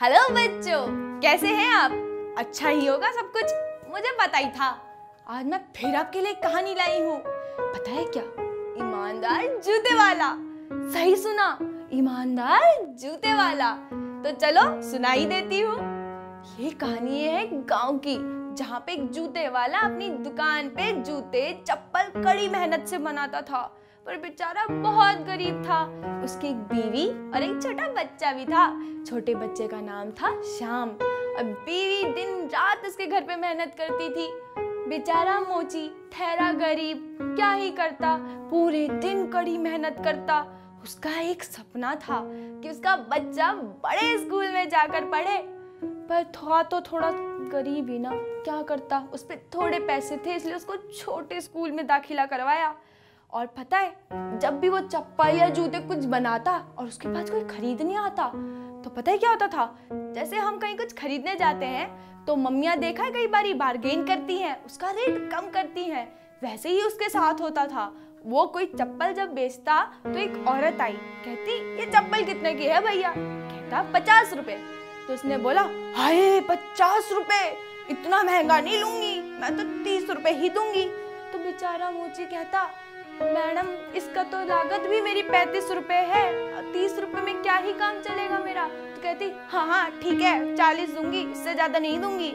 Hello बच्चों, कैसे हैं आप? अच्छा ही होगा सब कुछ, मुझे पता ही था। आज मैं फिर आपके लिए कहानी लाई हूँ। पता है क्या? ईमानदार जूते वाला। सही सुना, ईमानदार जूते वाला। तो चलो सुना ही देती हूँ। ये कहानी है गांव की, जहाँ पे एक जूते वाला अपनी दुकान पे जूते चप्पल कड़ी मेहनत से बनाता था, पर बेचारा बहुत गरीब था। उसकी एक बीवी और एक छोटा बच्चा भी था। छोटे बच्चे का नाम था श्याम और बीवी दिन रात उसके घर पे मेहनत करती थी। बेचारा मोची ठहरा गरीब, क्या ही करता, पूरे दिन कड़ी मेहनत करता। उसका एक सपना था कि उसका बच्चा बड़े स्कूल में जाकर पढ़े, पर था तो थोड़ा गरीब ही ना, क्या करता। उस पे थोड़े पैसे थे, इसलिए उसको छोटे स्कूल में दाखिला करवाया। और पता है, जब भी वो चप्पल या जूते कुछ बनाता और उसके पास कोई खरीदने आता, तो पता है क्या होता था? जैसे हम कहीं कुछ खरीदने जाते हैं तो मम्मियाँ देखा है कई बारी बार्गेन करती हैं, उसका रेट कम करती हैं। वैसे ही उसके साथ होता था। वो कोई चप्पल जब बेचता तो एक औरत आई, कहती ये चप्पल कितने की है भैया? कहता 50 रुपए। तो उसने बोला, हाय 50 रुपए, इतना महंगा नहीं लूंगी, मैं तो 30 रुपए ही दूंगी। तो बेचारा मोची कहता, मैडम इसका तो लागत भी मेरी 35 रुपए है, 30 रुपए में क्या ही काम चलेगा मेरा? तो कहती हाँ ठीक है 40 दूंगी, इससे ज्यादा नहीं दूंगी।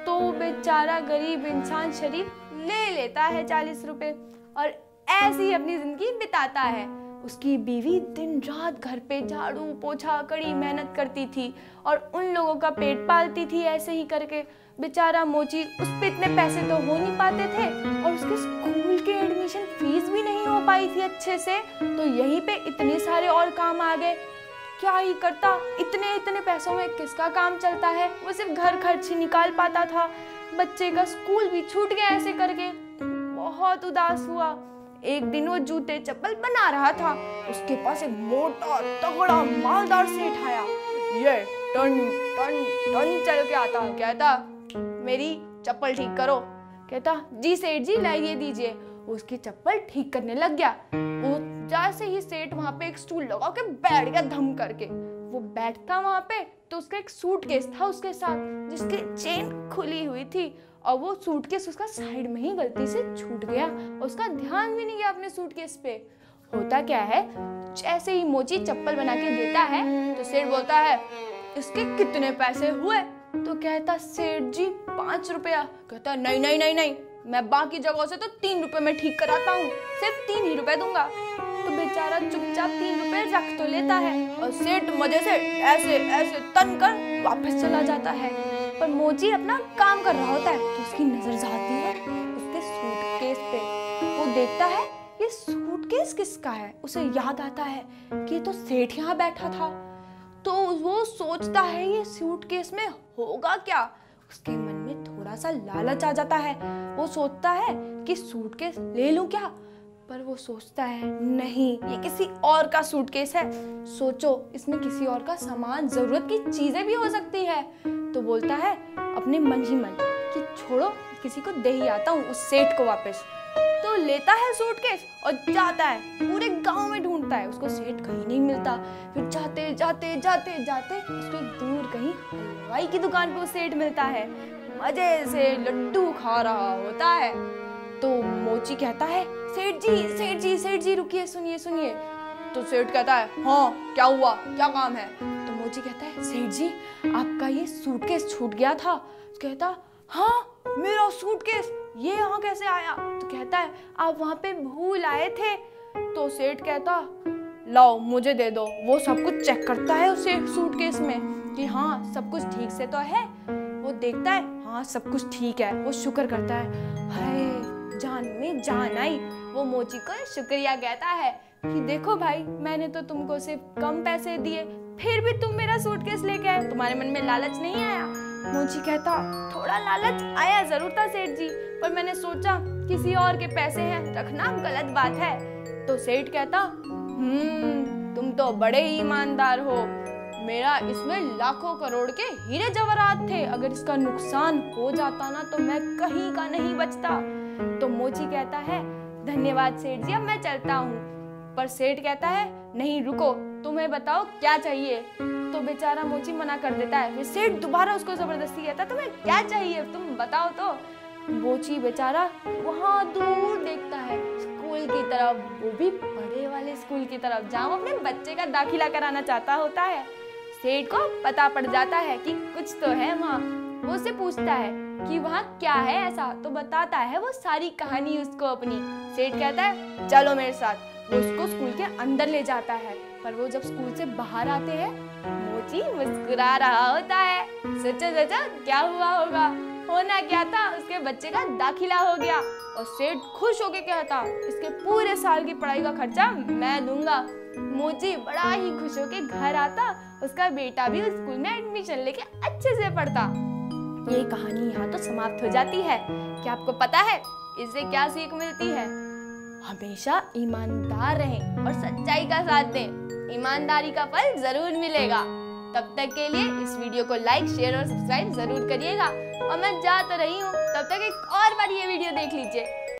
तो बेचारा गरीब इंसान शरीफ ले लेता है 40 रुपए और ऐसे ही अपनी जिंदगी बिताता है। उसकी बीवी दिन रात घर पे झाड़ू पोछा कड़ी मेहनत करती थी और उन लोगों का पेट पालती थी ऐसे ही करके। बेचारा मोची, उस पे इतने पैसे तो हो नहीं पाते थे और उसके स्कूल के एडमिशन फीस भी नहीं हो पाई थी अच्छे से, तो यहीं पे इतने सारे और काम आ गए। क्या ही करता, इतने पैसों में किसका काम चलता है? वो सिर्फ घर खर्च ही निकाल पाता था। बच्चे का स्कूल भी छूट गया ऐसे करके। बहुत उदास हुआ। एक दिन वो जूते चप्पल बना रहा था, उसके पास एक मोटा तगड़ा मालदार सेठ आया। ये टन टन टन चल के आता, कहता मेरी चप्पल ठीक करो। कहता जी सेठ जी लाइए दीजिए। उसकी चप्पल ठीक करने लग गया। वो जैसे ही सेठ वहां पे एक स्टूल लगा के बैठ गया धम करके। वो बैठता वहां पे तो उसका एक सूटकेस था उसके साथ, जिसकी चेन खुली हुई थी और वो सूटकेस उसका साइड में ही गलती से छूट गया और उसका ध्यान भी नहीं गया अपने सूटकेस पे। होता क्या है, जैसे ही मोची चप्पल बना के देता है तो सेठ बोलता है इसके कितने पैसे हुए? तो कहता सेठ जी 5 रुपया। कहता नहीं नहीं नहीं नहीं, मैं बाकी जगहों से तो 3 रुपए में ठीक कराता हूँ, सिर्फ 3 ही रुपए दूंगा। तो बेचारा चुपचाप 3 रुपए रख तो लेता है और सेठ मजे से ऐसे ऐसे तन कर वापस चला जाता है। पर मोची अपना काम कर रहा होता है तो उसकी नजर जाती है उसके सूटकेस पे। वो देखता है ये सूटकेस किसका है? उसे याद आता है कि ये तो सेठ यहाँ बैठा था। तो वो सोचता है ये सूटकेस में होगा क्या? उसके मन में थोड़ा सा लालच आ जाता है। वो सोचता है कि सूटकेस ले लूं क्या? पर वो सोचता है नहीं, ये किसी और का सूटकेस है। सोचो इसमें किसी और का सामान, जरूरत की चीजें भी हो सकती है। तो बोलता है अपने मन ही मन कि छोड़ो, किसी को दे ही आता हूँ उस सेठ को वापस। तो लेता है सूटकेस और जाता है, पूरे गांव में ढूंढता है, उसको सेठ कहीं नहीं मिलता। फिर जाते जाते जाते जाते उसको दूर कहीं हलवाई की दुकान पे वो सेठ मिलता है, मजे से लड्डू खा रहा होता है। तो मोची कहता है सेठ जी सेठ जी सेठ जी रुकिए, सुनिए सुनिए। तो सेठ कहता है हाँ क्या हुआ, क्या काम है? तो मोची कहता है सेठ जी आपका ये सूटकेस छूट गया था। तो कहता हाँ मेरा सूटकेस ये यहाँ कैसे आया? तो कहता है आप वहां पे भूल आए थे। तो सेठ कहता लाओ मुझे दे दो। वो सब कुछ चेक करता है उसे सूटकेस में कि हाँ सब कुछ ठीक से तो है। वो देखता है हाँ सब कुछ ठीक है। वो शुक्र करता है, हाय जान में जान आई। वो मोची को शुक्रिया कहता है कि देखो भाई, मैंने तो तुमको सिर्फ कम पैसे दिए, फिर भी तुम मेरा सूटकेस लेके आए, तुम्हारे मन में लालच नहीं आया? मोची कहता थोड़ा लालच आया जरूर था सेठ जी, पर मैंने सोचा किसी और के पैसे हैं, रखना गलत बात है। तो सेठ कहता तुम तो बड़े ही ईमानदार हो, मेरा इसमें लाखों करोड़ के हीरे जवाहरात थे, अगर इसका नुकसान हो जाता ना तो मैं कहीं का नहीं बचता। तो मोची कहता है धन्यवाद सेठ जी, अब मैं चलता हूँ। पर सेठ कहता है नहीं रुको, तुम्हें बताओ क्या चाहिए? तो तो बेचारा मोची मना कर देता है। फिर सेठ दोबारा उसको जबरदस्ती कहता है तुम्हें क्या चाहिए, तुम बताओ तो। मोची बेचारा वहाँ दूर देखता है स्कूल की तरफ, वो भी बड़े वाले स्कूल की तरफ जहाँ वो अपने बच्चे का दाखिला कराना चाहता होता है। सेठ को पता पड़ जाता है कि कुछ तो है वहाँ। वो उससे पूछता है कि वहाँ क्या है ऐसा, तो बताता है वो सारी कहानी उसको अपनी। सेठ कहता है चलो मेरे साथ। वो उसको स्कूल के अंदर ले जाता है, पर वो जब स्कूल से बाहर आते हैं मोची मुस्कुरा रहा होता है। सोचो क्या हुआ होगा। होना क्या था, उसके बच्चे का दाखिला हो गया और सेठ खुश होके कहता इसके पूरे साल की पढ़ाई का खर्चा मैं दूंगा। मोची बड़ा ही खुश होके घर आता, उसका बेटा भी उस स्कूल में एडमिशन लेके अच्छे से पढ़ता। ये कहानी यहाँ तो समाप्त हो जाती है। क्या आपको पता है इससे क्या सीख मिलती है? हमेशा ईमानदार रहें और सच्चाई का साथ दें, ईमानदारी का फल जरूर मिलेगा। तब तक के लिए इस वीडियो को लाइक, शेयर और सब्सक्राइब जरूर करिएगा। और मैं जा तो रही हूँ, तब तक एक और बार ये वीडियो देख लीजिए।